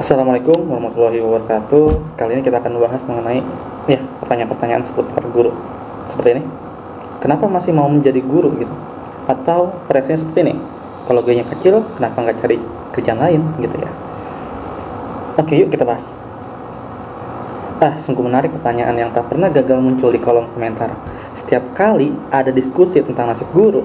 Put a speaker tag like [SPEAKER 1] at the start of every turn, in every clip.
[SPEAKER 1] Assalamualaikum warahmatullahi wabarakatuh. Kali ini kita akan membahas mengenai pertanyaan-pertanyaan seputar guru. Seperti ini. Kenapa masih mau menjadi guru gitu? Atau presnya seperti ini. Kalau gajinya kecil, kenapa nggak cari kerjaan lain gitu ya? Oke, yuk kita bahas. Sungguh menarik pertanyaan yang tak pernah gagal muncul di kolom komentar. Setiap kali ada diskusi tentang nasib guru,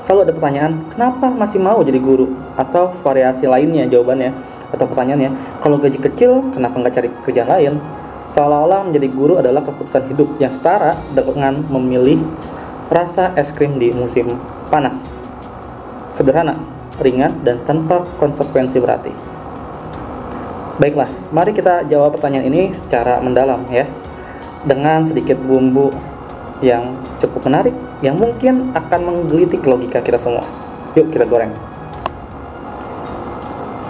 [SPEAKER 1] selalu ada pertanyaan, kenapa masih mau jadi guru? Atau variasi lainnya jawabannya. Atau pertanyaannya, kalau gaji kecil, kenapa nggak cari kerjaan lain? Seolah-olah menjadi guru adalah keputusan hidup yang setara dengan memilih rasa es krim di musim panas. Sederhana, ringan, dan tanpa konsekuensi berarti. Baiklah, mari kita jawab pertanyaan ini secara mendalam ya, dengan sedikit bumbu yang cukup menarik, yang mungkin akan menggelitik logika kita semua. Yuk kita goreng.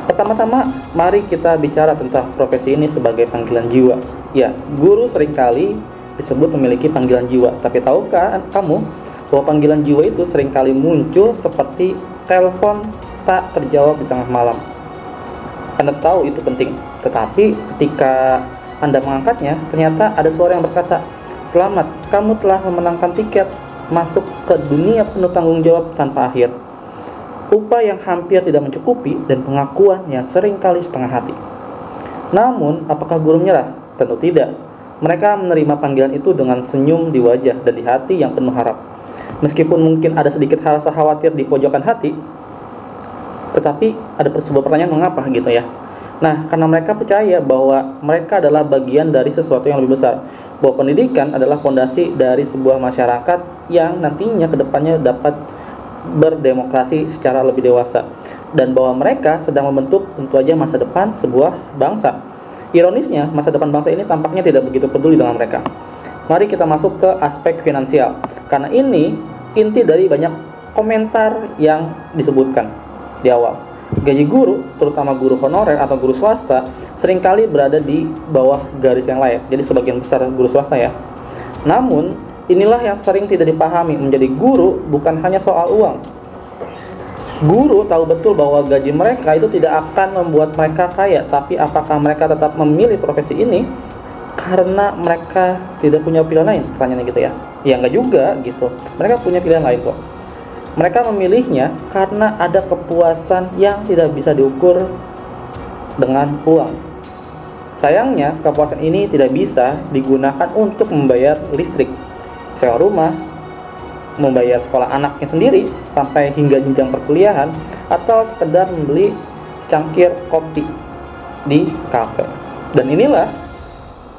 [SPEAKER 1] Pertama-tama, mari kita bicara tentang profesi ini sebagai panggilan jiwa. Ya, guru seringkali disebut memiliki panggilan jiwa. Tapi tahukah kamu bahwa panggilan jiwa itu seringkali muncul seperti telepon tak terjawab di tengah malam? Anda tahu itu penting, tetapi ketika Anda mengangkatnya, ternyata ada suara yang berkata, "Selamat, kamu telah memenangkan tiket masuk ke dunia penuh tanggung jawab tanpa akhir." Upah yang hampir tidak mencukupi dan pengakuan yang seringkali setengah hati. Namun, apakah guru menyerah? Tentu tidak. Mereka menerima panggilan itu dengan senyum di wajah dan di hati yang penuh harap. Meskipun mungkin ada sedikit rasa khawatir di pojokan hati, tetapi ada sebuah pertanyaan, mengapa gitu ya? Nah, karena mereka percaya bahwa mereka adalah bagian dari sesuatu yang lebih besar. Bahwa pendidikan adalah fondasi dari sebuah masyarakat yang nantinya kedepannya dapat berdemokrasi secara lebih dewasa, dan bahwa mereka sedang membentuk tentu aja masa depan sebuah bangsa. Ironisnya, masa depan bangsa ini tampaknya tidak begitu peduli dengan mereka. Mari kita masuk ke aspek finansial, karena ini inti dari banyak komentar yang disebutkan di awal. Gaji guru, terutama guru honorer atau guru swasta, seringkali berada di bawah garis yang layak. Jadi sebagian besar guru swasta ya. Namun inilah yang sering tidak dipahami, menjadi guru bukan hanya soal uang. Guru tahu betul bahwa gaji mereka itu tidak akan membuat mereka kaya, tapi apakah mereka tetap memilih profesi ini karena mereka tidak punya pilihan lain? Pertanyaannya gitu ya. Ya enggak juga gitu. Mereka punya pilihan lain kok. Mereka memilihnya karena ada kepuasan yang tidak bisa diukur dengan uang. Sayangnya, kepuasan ini tidak bisa digunakan untuk membayar listrik, sewa rumah, membayar sekolah anaknya sendiri sampai hingga jenjang perkuliahan, atau sekedar membeli cangkir kopi di kafe. Dan inilah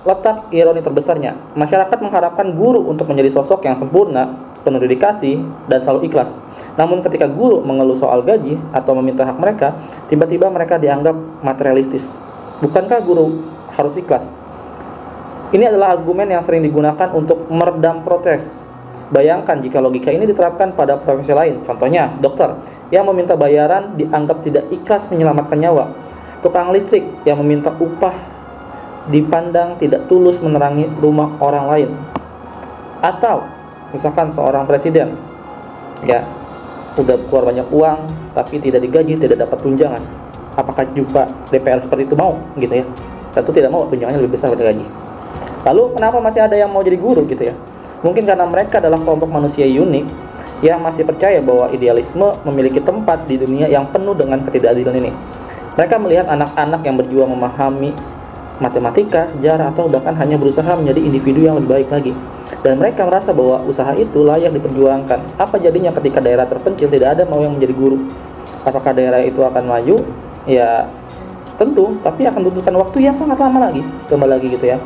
[SPEAKER 1] letak ironi terbesarnya. Masyarakat mengharapkan guru untuk menjadi sosok yang sempurna, penuh dedikasi, dan selalu ikhlas. Namun ketika guru mengeluh soal gaji atau meminta hak mereka, tiba-tiba mereka dianggap materialistis. Bukankah guru harus ikhlas? Ini adalah argumen yang sering digunakan untuk meredam protes. Bayangkan jika logika ini diterapkan pada profesi lain. Contohnya, dokter yang meminta bayaran dianggap tidak ikhlas menyelamatkan nyawa. Tukang listrik yang meminta upah dipandang tidak tulus menerangi rumah orang lain. Atau misalkan seorang presiden, ya, udah keluar banyak uang tapi tidak digaji, tidak dapat tunjangan. Apakah juga DPR seperti itu mau gitu ya? Tentu tidak mau, tunjangannya lebih besar dari gaji. Lalu kenapa masih ada yang mau jadi guru gitu ya? Mungkin karena mereka adalah kelompok manusia unik yang masih percaya bahwa idealisme memiliki tempat di dunia yang penuh dengan ketidakadilan ini. Mereka melihat anak-anak yang berjuang memahami matematika, sejarah, atau bahkan hanya berusaha menjadi individu yang lebih baik lagi. Dan mereka merasa bahwa usaha itu layak diperjuangkan. Apa jadinya ketika daerah terpencil tidak ada mau yang menjadi guru? Apakah daerah itu akan maju? Ya tentu, tapi akan membutuhkan waktu yang sangat lama lagi. Kembali lagi gitu ya.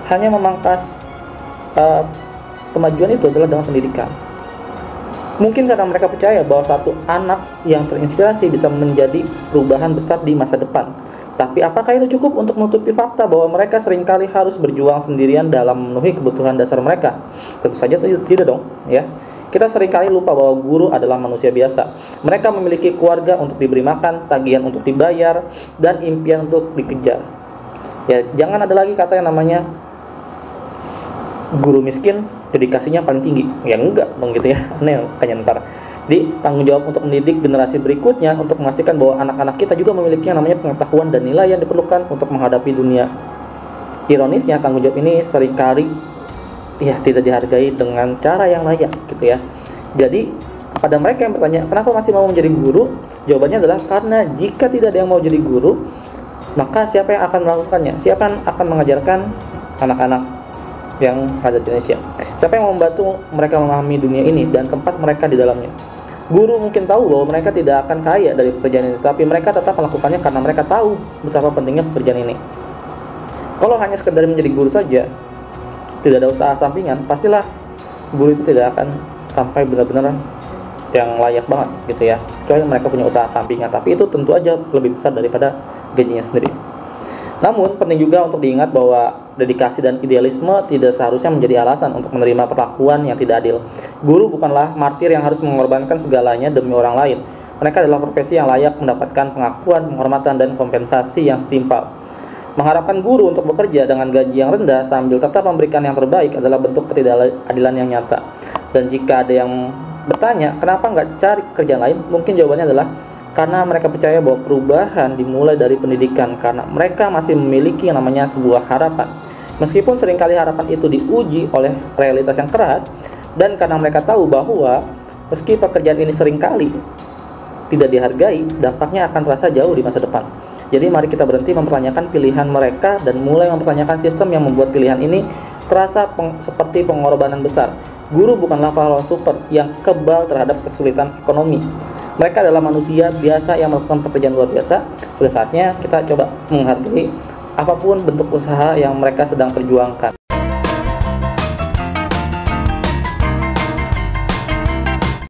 [SPEAKER 1] Hanya memangkas kemajuan itu adalah dengan pendidikan. Mungkin karena mereka percaya bahwa satu anak yang terinspirasi bisa menjadi perubahan besar di masa depan. Tapi apakah itu cukup untuk menutupi fakta bahwa mereka seringkali harus berjuang sendirian dalam memenuhi kebutuhan dasar mereka? Tentu saja tidak dong, ya. Kita seringkali lupa bahwa guru adalah manusia biasa. Mereka memiliki keluarga untuk diberi makan, tagihan untuk dibayar, dan impian untuk dikejar. Ya, jangan ada lagi kata yang namanya guru miskin dedikasinya paling tinggi. Ya enggak dong gitu ya. Aneh kayaknya ntar. Jadi tanggung jawab untuk mendidik generasi berikutnya untuk memastikan bahwa anak-anak kita juga memiliki yang namanya pengetahuan dan nilai yang diperlukan untuk menghadapi dunia. Ironisnya tanggung jawab ini seringkali tidak dihargai dengan cara yang layak gitu ya. Jadi pada mereka yang bertanya kenapa masih mau menjadi guru, jawabannya adalah karena jika tidak ada yang mau jadi guru, maka siapa yang akan melakukannya? Siapa yang akan mengajarkan anak-anak yang ada di Indonesia? Siapa yang membantu mereka memahami dunia ini dan tempat mereka di dalamnya? Guru mungkin tahu bahwa mereka tidak akan kaya dari pekerjaan ini, tapi mereka tetap melakukannya karena mereka tahu betapa pentingnya pekerjaan ini. Kalau hanya sekedar menjadi guru saja, tidak ada usaha sampingan, pastilah guru itu tidak akan sampai benar-benar yang layak banget gitu ya. Kecuali mereka punya usaha sampingan, tapi itu tentu aja lebih besar daripada gajinya sendiri. Namun penting juga untuk diingat bahwa dedikasi dan idealisme tidak seharusnya menjadi alasan untuk menerima perlakuan yang tidak adil. Guru bukanlah martir yang harus mengorbankan segalanya demi orang lain. Mereka adalah profesi yang layak mendapatkan pengakuan, penghormatan, dan kompensasi yang setimpal. Mengharapkan guru untuk bekerja dengan gaji yang rendah sambil tetap memberikan yang terbaik adalah bentuk ketidakadilan yang nyata. Dan jika ada yang bertanya, kenapa nggak cari kerjaan lain? Mungkin jawabannya adalah karena mereka percaya bahwa perubahan dimulai dari pendidikan, karena mereka masih memiliki yang namanya sebuah harapan. Meskipun seringkali harapan itu diuji oleh realitas yang keras, dan karena mereka tahu bahwa meski pekerjaan ini seringkali tidak dihargai, dampaknya akan terasa jauh di masa depan. Jadi mari kita berhenti mempertanyakan pilihan mereka dan mulai mempertanyakan sistem yang membuat pilihan ini terasa seperti pengorbanan besar. Guru bukanlah pahlawan super yang kebal terhadap kesulitan ekonomi. Mereka adalah manusia biasa yang melakukan pekerjaan luar biasa. Sudah saatnya kita coba menghargai apapun bentuk usaha yang mereka sedang perjuangkan.